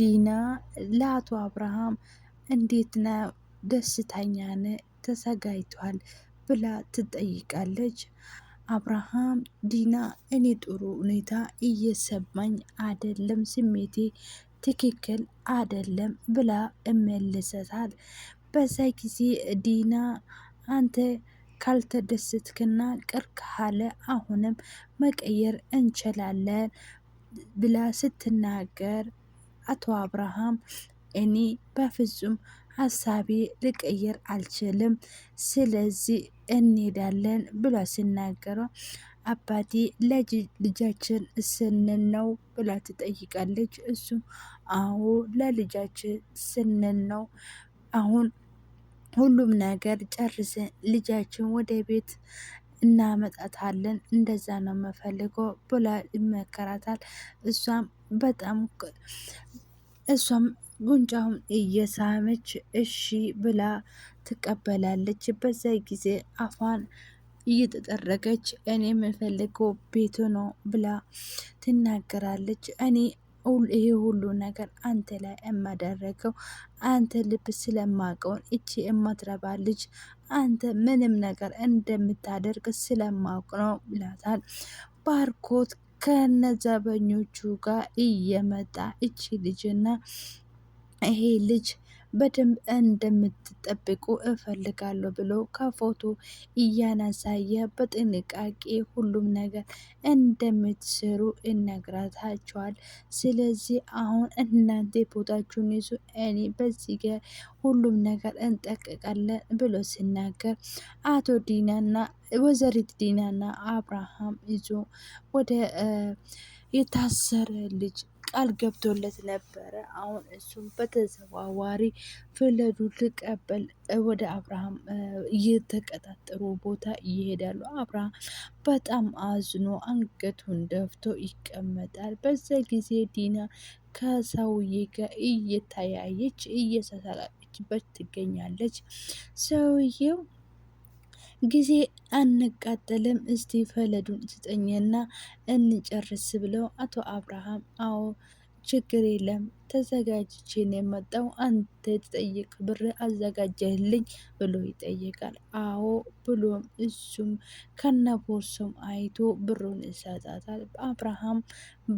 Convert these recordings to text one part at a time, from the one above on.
ዲና ለአቶ አብርሃም እንዴት ነው ደስተኛ ነህ ተዘጋጅቷል ብላ ትጠይቃለች። አብርሃም ዲና እኔ ጥሩ ሁኔታ እየሰማኝ አደለም፣ ስሜቴ ትክክል አደለም ብላ እመልሰታል። በዛ ጊዜ ዲና አንተ ካልተደሰትክና ቅር ካለ አሁንም መቀየር እንችላለን ብላ ስትናገር አቶ አብርሃም እኔ በፍጹም ሀሳቤ ልቀይር አልችልም፣ ስለዚህ እንሄዳለን ብላ ሲናገረው አባቴ ለልጃችን ስንል ነው ብላ ትጠይቃለች። እሱም አዎ ለልጃችን ስንል ነው፣ አሁን ሁሉም ነገር ጨርሰን ልጃችን ወደ ቤት እናመጣታለን፣ እንደዛ ነው የምፈልገው ብላ ይመከራታል። እሷም ጉንጫውን እየሳመች እሺ ብላ ትቀበላለች። በዛ ጊዜ አፏን እየተጠረገች እኔ የምፈልገው ቤቱ ነው ብላ ትናገራለች። እኔ ይሄ ሁሉ ነገር አንተ ላይ የማደረገው አንተ ልብ ስለማቀውን እቺ የማትረባ ልጅ አንተ ምንም ነገር እንደምታደርግ ስለማውቅ ነው ብላታል። ባርኮት ከነዘበኞቹ ጋር እየመጣ እቺ ልጅና ይሄ ልጅ በደንብ እንደምትጠብቁ እፈልጋለሁ ብሎ ከፎቶ እያነሳየ በጥንቃቄ ሁሉም ነገር እንደምትሰሩ ይነግራታቸዋል። ስለዚህ አሁን እናንተ ቦታችሁን ይዙ፣ እኔ በዚህ ጋር ሁሉም ነገር እንጠቅቃለን ብሎ ሲናገር አቶ ዲናና ወይዘሪት ዲናና አብርሃም ይዞ ወደ የታሰረ ልጅ ቃል ገብቶለት ነበረ። አሁን እሱም በተዘዋዋሪ ፍለዱ ልቀበል ወደ አብርሃም እየተቀጣጠሩ ቦታ ይሄዳሉ። አብርሃም በጣም አዝኖ አንገቱን ደፍቶ ይቀመጣል። በዛ ጊዜ ዲና ከሰውዬ ጋር እየተያየች እየተሳቀችበት ትገኛለች። ሰውዬው ጊዜ አንቃጠልም እስቲ ፈለዱን ስጠኝና እንጨርስ ብለው አቶ አብርሃም አዎ ችግር የለም ተዘጋጅቼ ነው የመጣው፣ አንተ የተጠየቅ ብር አዘጋጀህልኝ ብሎ ይጠይቃል። አዎ ብሎም እሱም ከነቦርሶም አይቶ ብሩን ይሰጣታል። አብርሃም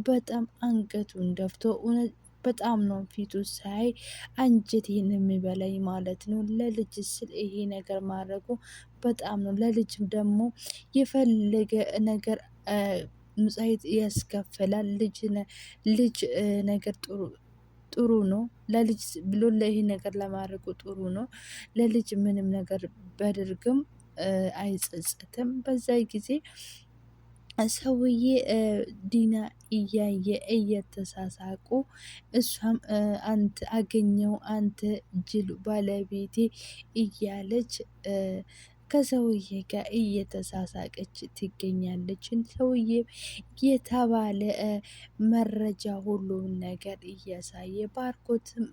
በጣም አንገቱን ደፍቶ በጣም ነው ፊቱ ሳይ አንጀቴን የሚበላኝ ማለት ነው። ለልጅ ስል ይሄ ነገር ማድረጉ በጣም ነው። ለልጅም ደግሞ የፈለገ ነገር ምጽዋት ያስከፍላል። ልጅ ነገር ጥሩ ነው። ለልጅ ብሎ ለይሄ ነገር ለማድረጉ ጥሩ ነው። ለልጅ ምንም ነገር በድርግም አይጸጸትም። በዛ ጊዜ ሰውዬ ዲና እያየ እየተሳሳቁ እሷም አንተ አገኘው አንተ ጅል ባለቤቴ እያለች ከሰውዬ ጋር እየተሳሳቀች ትገኛለች። ሰውዬ የተባለ መረጃ ሁሉም ነገር እያሳየ ባርኮትም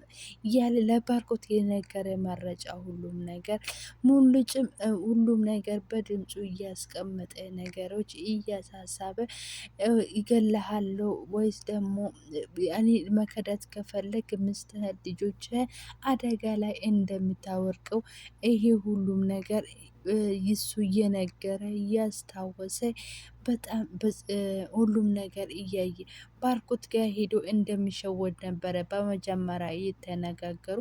ያለ ለባርኮት የነገረ መረጃ ሁሉም ነገር ሙሉጭም ሁሉም ነገር በድምፁ እያስቀመጠ ነገሮች እያሳሳበ ይገልሃለሁ ወይስ ደግሞ እኔ መከዳት ከፈለግ ምስትህን ልጆችህን አደጋ ላይ እንደምታወርቀው ይሄ ሁሉም ነገር ይሱ እየነገረ እያስታወሰ በጣም ሁሉም ነገር እያየ ባርኮት ጋር ሄዶ እንደሚሸወድ ነበረ በመጀመሪያ የተነጋገሩ።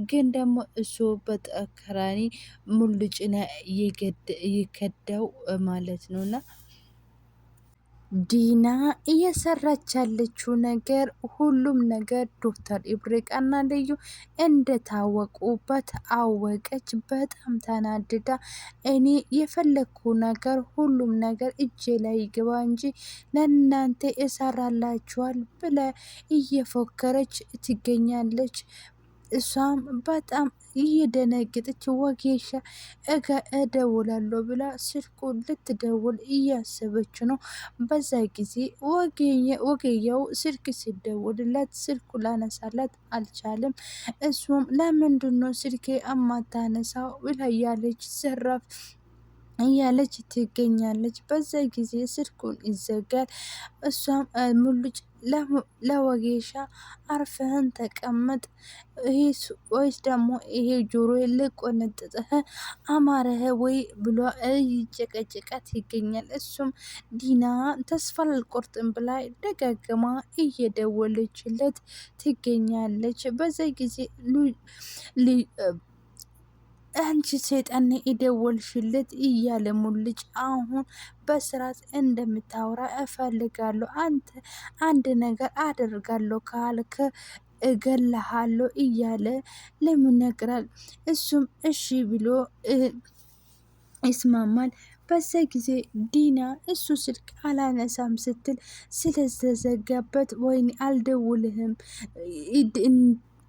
ግን ደግሞ እሱ በተቃራኒ ሙልጭን የከዳው ማለት ነውና ዲና እየሰራች ያለችው ነገር ሁሉም ነገር ዶክተር ኢብሪቃና ልዩ እንደታወቁበት አወቀች። በጣም ተናድዳ እኔ የፈለግኩ ነገር ሁሉም ነገር እጄ ላይ ይግባ እንጂ ለእናንተ እሰራላችኋል ብላ እየፎከረች ትገኛለች። እሷም በጣም እየደነገጠች ወጌሻ እደውላለሁ ብላ ስልኩን ልትደውል እያሰበች ነው። በዛ ጊዜ ወጌያው ስልክ ሲደውልለት ስልኩ ላነሳላት አልቻለም። እሱም ለምንድነው ስልኬ አማታነሳው ብላ እያለች ዘራፍ እያለች ትገኛለች። በዛ ጊዜ ስልኩን ይዘጋል። እሷም ሙሉጭ ለወጌሻ አርፈህን ተቀመጥ ወይስ ደግሞ ይሄ ጆሮ ልቆነጥጥህ አማረህ ወይ ብሎ እየጨቀጨቃት ይገኛል። እሱም ዲና ተስፋ አልቆርጥም ብላ ደጋግማ እየደወለችለት ትገኛለች። በዛ ጊዜ አንቺ ሰይጣን የደወልሽለት እያለ ሙልጭ አሁን በስርዓት እንደምታወራ እፈልጋለሁ። አንተ አንድ ነገር አደርጋለሁ ካልክ እገልሃለሁ እያለ ለምን ነግራል። እሱም እሺ ብሎ ይስማማል። በዛ ጊዜ ዲና እሱ ስልክ አላነሳም ስትል ስለተዘጋበት ወይኔ አልደውልህም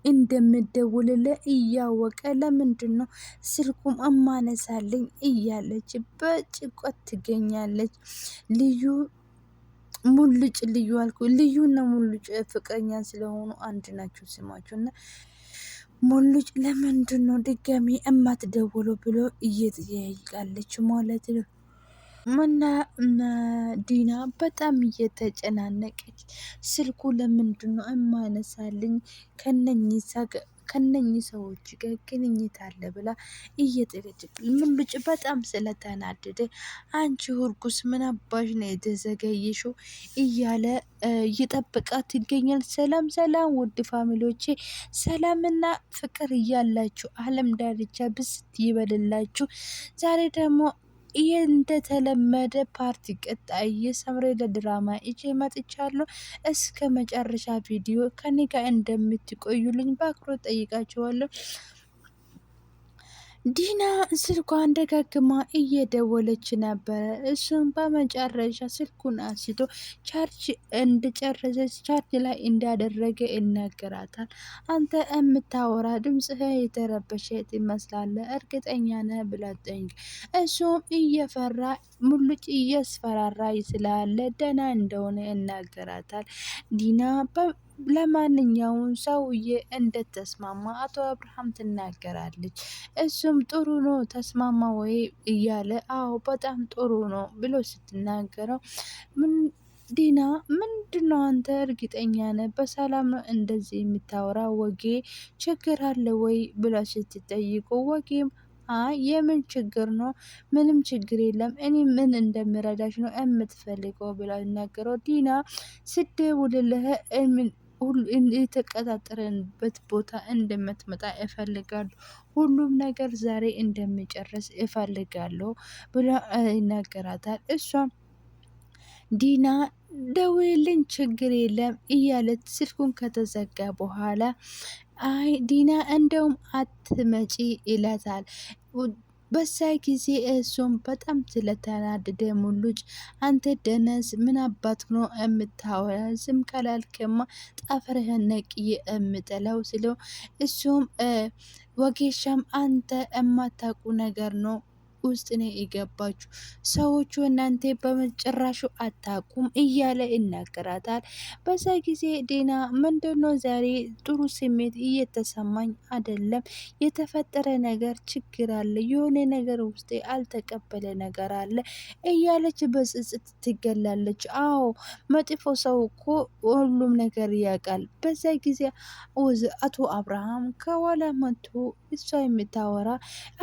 እንደምደውልልህ እያወቀ ለምንድን ነው ስልኩም እማነሳልኝ እያለች በጭቆት ትገኛለች። ልዩ ሙልጭ ልዩ አልኩ ልዩና ሙልጭ ፍቅረኛ ስለሆኑ አንድ ናቸው ስማቸው እና ሙልጭ ለምንድን ነው ድጋሚ እማትደውለው ብሎ እየጠየቃለች ማለት ነው። እና ዲና በጣም እየተጨናነቀች ስልኩ ለምንድን ነው እማነሳልኝ ከነኚህ ሰዎች ጋር ግንኙነት አለ ብላ እየጠየቀች ሙሉጭ በጣም ስለተናደደ አንቺ እርጉስ ምን አባሽ ነው የተዘገየሽው እያለ እየጠበቃት ይገኛል። ሰላም ሰላም ውድ ፋሚሊዎቼ ሰላምና ፍቅር እያላችሁ አለም ዳርቻ ብስት ይበልላችሁ። ዛሬ ደግሞ ይህ እንደተለመደ ፓርቲ ቀጣይ የሰምሬለ ድራማ ይዤ መጥቻለሁ። እስከ መጨረሻ ቪዲዮ ከኔ ጋር እንደምትቆዩልኝ በአክብሮት ጠይቃችኋለሁ። ዲና ስልኳን ደጋግማ እየደወለች ነበረ። እሱም በመጨረሻ ስልኩን አንስቶ ቻርጅ እንደጨረሰች ቻርጅ ላይ እንዳደረገ ይናገራታል። አንተ የምታወራ ድምፅህ የተረበሸ ትመስላለህ፣ እርግጠኛ ነህ ብላ ጠይቅ። እሱም እየፈራ ሙሉጭ እያስፈራራ ስላለ ደህና እንደሆነ ይናገራታል። ዲና ለማንኛውም ሰውዬ እንደተስማማ አቶ አብርሃም ትናገራለች። እሱም ጥሩ ነው ተስማማ ወይ እያለ አዎ በጣም ጥሩ ነው ብሎ ስትናገረው ዲና ምንድነው አንተ እርግጠኛ ነህ በሰላም ነው እንደዚህ የምታወራ ወጌ ችግር አለ ወይ ብላ ስትጠይቁ ወጌም አይ የምን ችግር ነው? ምንም ችግር የለም። እኔ ምን እንደምረዳሽ ነው የምትፈልገው ብላ ነገረው። ዲና ስደውልልህ የተቀጣጠረንበት ቦታ እንደምትመጣ እፈልጋለሁ። ሁሉም ነገር ዛሬ እንደሚጨርስ እፈልጋለሁ ብሎ ይናገራታል። እሷም ዲና ደውልኝ ችግር የለም እያለት ስልኩን ከተዘጋ በኋላ አይ ዲና እንደውም አትመጪ ይላታል። በዛ ጊዜ እሱም በጣም ስለተናደደ ሙሉጭ አንተ ደነዝ ምን አባት ነው የምታወራ? ዝም ካላልክማ ጠፍርህን ነቅዬ የምጥለው ስለው እሱም ወጌሻም አንተ የማታውቁ ነገር ነው ውስጥ ነው የገባችሁ ሰዎቹ እናንተ በመጨረሻ አታቁም እያለ ይናገራታል። በዛ ጊዜ ዲና ምንድነው ዛሬ ጥሩ ስሜት እየተሰማኝ አይደለም፣ የተፈጠረ ነገር ችግር አለ፣ የሆነ ነገር ውስጤ አልተቀበለ ነገር አለ እያለች በጽጽት ትገላለች። አዎ መጥፎ ሰው እኮ ሁሉም ነገር ያውቃል። በዛ ጊዜ አቶ አብርሃም ከኋላ መጥቶ እሷ የምታወራ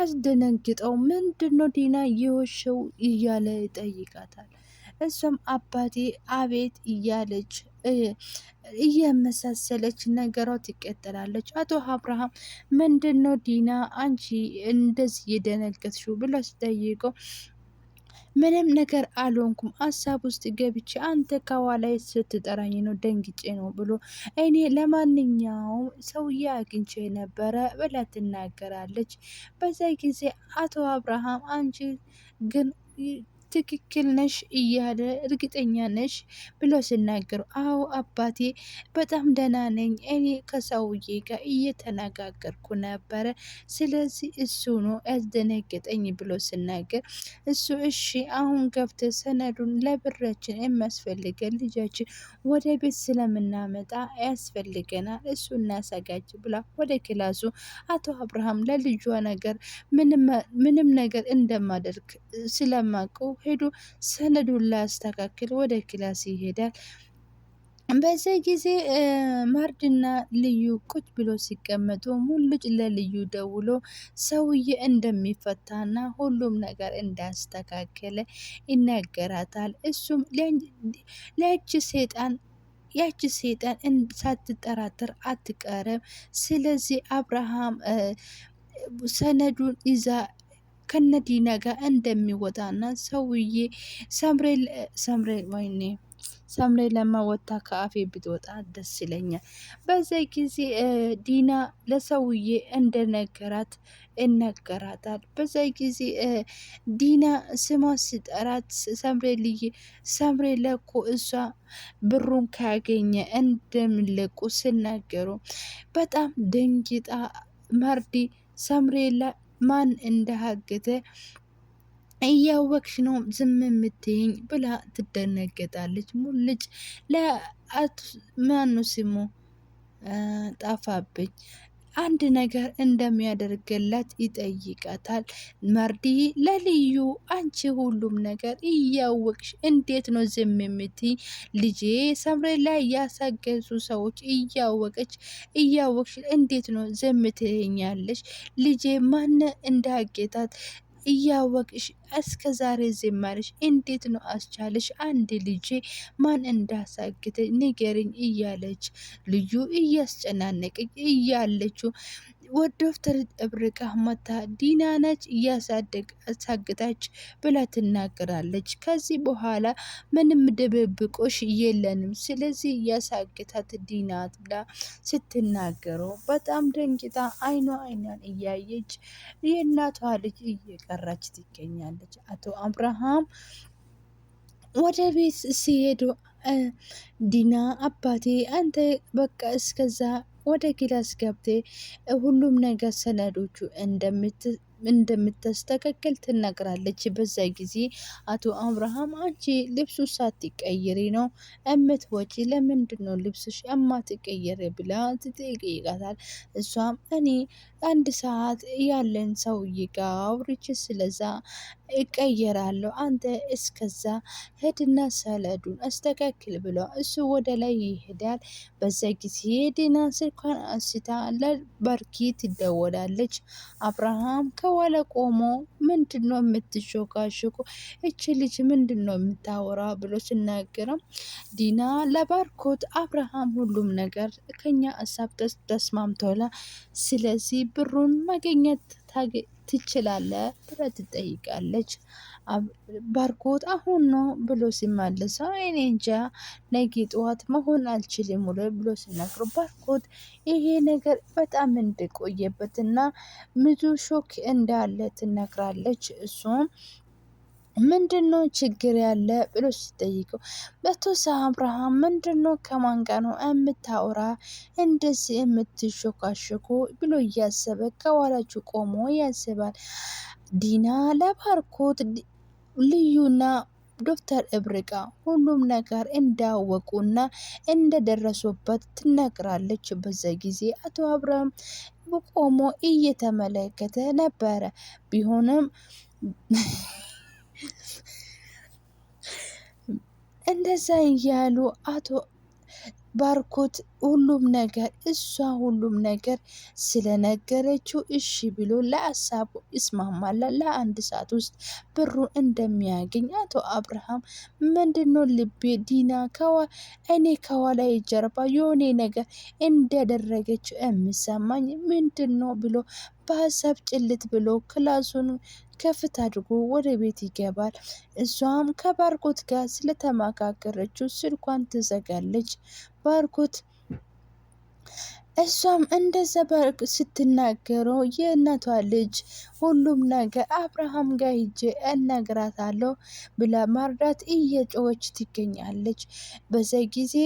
አስደነግጠው ምንድነው ዲና የወሸው እያለ ይጠይቃታል። እሷም አባቴ አቤት እያለች እየመሳሰለች ነገሯ ትቀጥላለች። አቶ አብርሃም ምንድነው ዲና አንቺ እንደዚህ የደነገጥሽው ብሎ ሲጠይቀው ምንም ነገር አልሆንኩም፣ ሀሳብ ውስጥ ገብቼ አንተ ከኋላዬ ስትጠራኝ ነው ደንግጬ ነው ብሎ እኔ ለማንኛውም ሰውዬ አግኝቼ ነበረ ብላ ትናገራለች። በዛ ጊዜ አቶ አብርሃም አንቺ ግን ትክክል ነሽ እያለ እርግጠኛ ነሽ ብሎ ሲናገሩ አዎ አባቴ በጣም ደህና ነኝ፣ እኔ ከሰውዬ ጋር እየተነጋገርኩ ነበረ፣ ስለዚህ እሱ ነው ያስደነገጠኝ ብሎ ሲናገር እሱ እሺ አሁን ገብተ ሰነዱን ለብራችን የሚያስፈልገን ልጃችን ወደ ቤት ስለምናመጣ ያስፈልገናል፣ እሱ እናዘጋጅ ብላ ወደ ክላሱ አቶ አብርሃም ለልጇ ነገር ምንም ነገር እንደማደርግ ስለማቀው ሄዶ ሰነዱን ላያስተካክል ወደ ክላስ ይሄዳል። በዚህ ጊዜ ማርድና ልዩ ቁጭ ብሎ ሲቀመጡ ሙልጭ ለልዩ ደውሎ ሰውዬ እንደሚፈታና ሁሉም ነገር እንዳስተካከለ ይነገራታል። እሱም ያቺ ሴጣን ሳትጠራጠር አትቀርም። ስለዚህ አብርሃም ሰነዱን ይዛ ከነዲና ጋር እንደሚወጣና ሰውዬ ሰምሬ ወይኔ ሰምሬ ለማወጣ ከአፌ ብትወጣ ደስ ይለኛል። በዛ ጊዜ ዲና ለሰውዬ እንደነገራት ይነገራታል። በዛ ጊዜ ዲና ስሟ ሲጠራት ሰምሬ ለኮ እሷ ብሩን ካገኘ እንደሚለቁ ሲናገሩ በጣም ደንጊጣ መርዲ ሰምሬላ ማን እንደሀገተ እያወቅሽ ነው ዝም የምትይኝ ብላ ትደነገጣለች። ሙልጭ ለአቶ ማኑ ስሙ ጠፋብኝ አንድ ነገር እንደሚያደርግላት ይጠይቃታል። መርዲ ለልዩ አንቺ ሁሉም ነገር እያወቅሽ እንዴት ነው ዝም የምትይ? ልጄ ሰምሬ ላይ ያሳገዙ ሰዎች እያወቅሽ እንዴት ነው ዝም ትይኛለሽ? ልጄ ማን እንዳጌታት እያወቅሽ እስከ ዛሬ ዝም አለሽ? እንዴት ነው አስቻለሽ? አንድ ልጄ ማን እንዳሳግተ ንገርኝ እያለች ልዩ እያስጨናነቀች እያለችው ዶክተር እብርቃ መታ ዲና ነች አሳግታች ብላ ትናገራለች። ከዚህ በኋላ ምንም ድብብቆሽ የለንም፣ ስለዚህ እያሳግታት ዲናት ብላ ስትናገረው በጣም ደንግጣ አይኗን እያየች የእናቷ ልጅ እየቀራች ትገኛለች። አቶ አብርሃም ወደ ቤት ሲሄዱ ዲና አባቴ አንተ በቃ እስከዛ ወደ ክላስ ገብቴ ሁሉም ነገር ሰነዶቹ እንደምታስተካከል ትነግራለች። በዛ ጊዜ አቶ አብርሃም አንቺ ልብሱ ሳትቀይሪ ነው እምትወጪ? ለምንድን ነው ልብስሽ የማትቀይሪ ብላ ትጠይቃታል። እሷም እኔ አንድ ሰዓት ያለን ሰውዬ ጋር አውርቼ ስለዛ እቀየራለሁ፣ አንተ እስከዛ ሄድና ሰለዱን አስተካክል ብሎ እሱ ወደ ላይ ይሄዳል። በዛ ጊዜ ዲና ስልኳን አንስታ ለበርኪ ትደወላለች። አብርሃም ከኋላ ቆሞ ምንድን ነው የምትሾካሾኩ? እች ልጅ ምንድን ነው የምታወራ ብሎ ሲናገረው ዲና ለባርኮት አብርሃም ሁሉም ነገር ከኛ ሀሳብ ተስማምቶላ፣ ስለዚህ ብሩን ማግኘት ትችላለ ብላ ትጠይቃለች። ባርኮት አሁን ነው ብሎ ሲመልሰው እኔ እንጃ ነገ ጠዋት መሆን አልችልም ብሎ ሲናገሩ ባርኮት ይሄ ነገር በጣም እንደቆየበትና ብዙ ሾክ እንዳለ ትነግራለች። እሱም ምንድነው ችግር ያለ ብሎ ሲጠይቀው በቶሳ አብርሃም ምንድነው ከማን ጋር ነው የምታወራ እንደዚህ የምትሾካሾኩ ብሎ እያሰበ ከኋላችሁ ቆሞ ያስባል። ዲና ለባርኮት ልዩና ዶክተር እብርቃ ሁሉም ነገር እንዳወቁና እንደደረሱበት ትነግራለች። በዛ ጊዜ አቶ አብርሃም ቆሞ እየተመለከተ ነበረ። ቢሆንም እንደዛ እያሉ አቶ ባርኮት ሁሉም ነገር ስለነገረችው እሺ ብሎ ለሀሳቡ ይስማማል። ለአንድ ሰዓት ውስጥ ብሩ እንደሚያገኝ አቶ አብርሃም ምንድነው ልቤ ዲና እኔ ከኋላ ጀርባ የሆነ ነገር እንዳደረገችው የሚሰማኝ ምንድነው ብሎ በሀሳብ ጭልት ብሎ ክላሱን ከፍት አድርጎ ወደ ቤት ይገባል። እሷም ከባርኮት ጋር ስለተመካከረችው ስልኳን ትዘጋለች። ባርኮት እሷም እንደዛ ስትናገረው የእናቷ ልጅ ሁሉም ነገር አብርሃም ጋር ሂጄ እነግራታለሁ ብላ ማርዳት እየጮኸች ትገኛለች። በዛ ጊዜ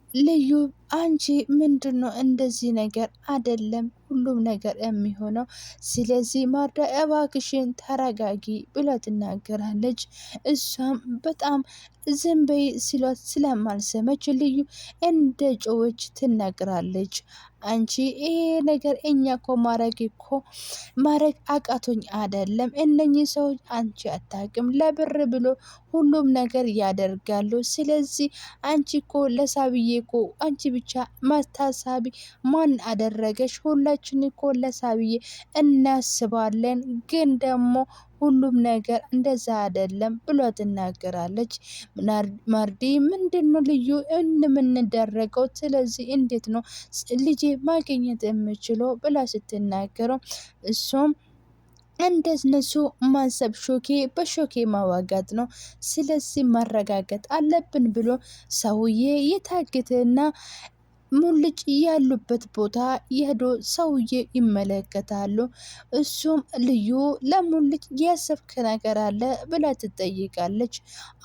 ልዩ አንቺ ምንድን ነው እንደዚህ ነገር አይደለም ሁሉም ነገር የሚሆነው። ስለዚህ ማርዳ እባክሽን ተረጋጊ ብላ ትናገራለች። እሷም በጣም ዝም በይ ሲሏት ስለማልሰመች ልዩ እንደ ጮኸች ትናገራለች። አንቺ ይሄ ነገር እኛ ማረግ አቃቶኝ አይደለም። እነኚህ ሰዎች አንቺ አታውቅም ለብር ብሎ ሁሉም ነገር ያደርጋሉ። ስለዚህ አንቺ እኮ ለሳብዬ እኮ አንቺ ብቻ መታሳቢ ማን አደረገሽ? ሁላችን እኮ ለሳብዬ እናስባለን፣ ግን ደግሞ ሁሉም ነገር እንደዛ አይደለም ብሎ ትናገራለች። ማርዲ ምንድነው ልዩ እንደምንደረገው ስለዚህ እንዴት ነው ልጄ ማግኘት የምችለው ብላ ስትናገረው እሱም እንደነሱ ማሰብ ሾኬ በሾኬ ማዋጋት ነው። ስለዚህ ማረጋገጥ አለብን ብሎ ሰውዬ የታገተና ሙልጭ ያሉበት ቦታ የሄዶ ሰውዬ ይመለከታሉ። እሱም ልዩ ለሙልጭ ያሰብክ ነገር አለ ብላ ትጠይቃለች።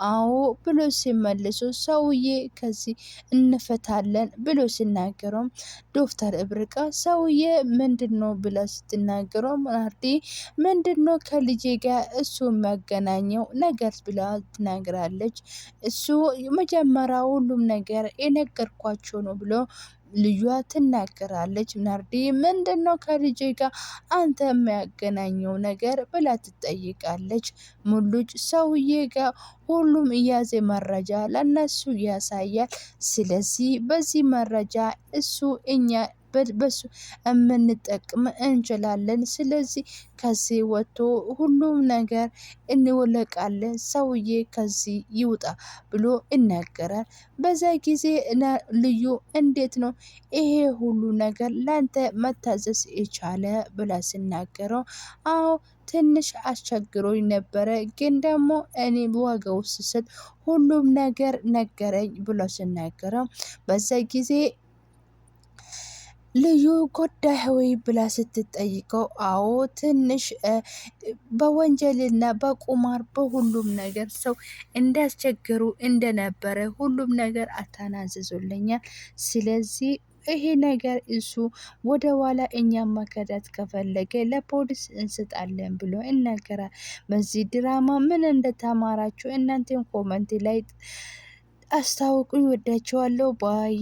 አዎ ብሎ ሲመልሱ ሰውዬ ከዚህ እንፈታለን ብሎ ሲናገረው ዶክተር እብርቃ ሰውዬ ምንድነው ብላ ስትናገረው ማርዲ ምንድነው ከልጄ ጋር እሱ የሚያገናኘው ነገር ብላ ትናገራለች። እሱ መጀመሪያ ሁሉም ነገር የነገርኳቸው ነው ብሎ ልጇ ትናገራለች። ናርዲ ምንድነው ከልጄ ጋር አንተ የሚያገናኘው ነገር ብላ ትጠይቃለች። ሙሉጭ ሰውዬ ጋር ሁሉም እያዜ መረጃ ለነሱ ያሳያል። ስለዚህ በዚህ መረጃ እሱ እኛ በሱ የምንጠቅም እንችላለን። ስለዚህ ከዚህ ወጥቶ ሁሉም ነገር እንወለቃለን፣ ሰውዬ ከዚህ ይውጣ ብሎ ይናገራል። በዛ ጊዜ ልዩ እንዴት ነው ይሄ ሁሉ ነገር ላንተ መታዘዝ የቻለ ብላ ስናገረው አዎ ትንሽ አስቸግሮኝ ነበረ፣ ግን ደግሞ እኔ ዋጋው ስሰጥ ሁሉም ነገር ነገረኝ ብሎ ስናገረው በዛ ጊዜ ልዩ ጎዳህ ወይ ብላ ስትጠይቀው አዎ ትንሽ በወንጀልና በቁማር በሁሉም ነገር ሰው እንዳስቸገሩ እንደነበረ ሁሉም ነገር አታናዝዙልኛል። ስለዚህ ይሄ ነገር እሱ ወደ ኋላ እኛም መከዳት ከፈለገ ለፖሊስ እንስጣለን ብሎ ይናገራል። በዚህ ድራማ ምን እንደተማራችሁ እናንተን ኮመንት ላይ አስታውቁኝ። ወዳችኋለሁ ባይ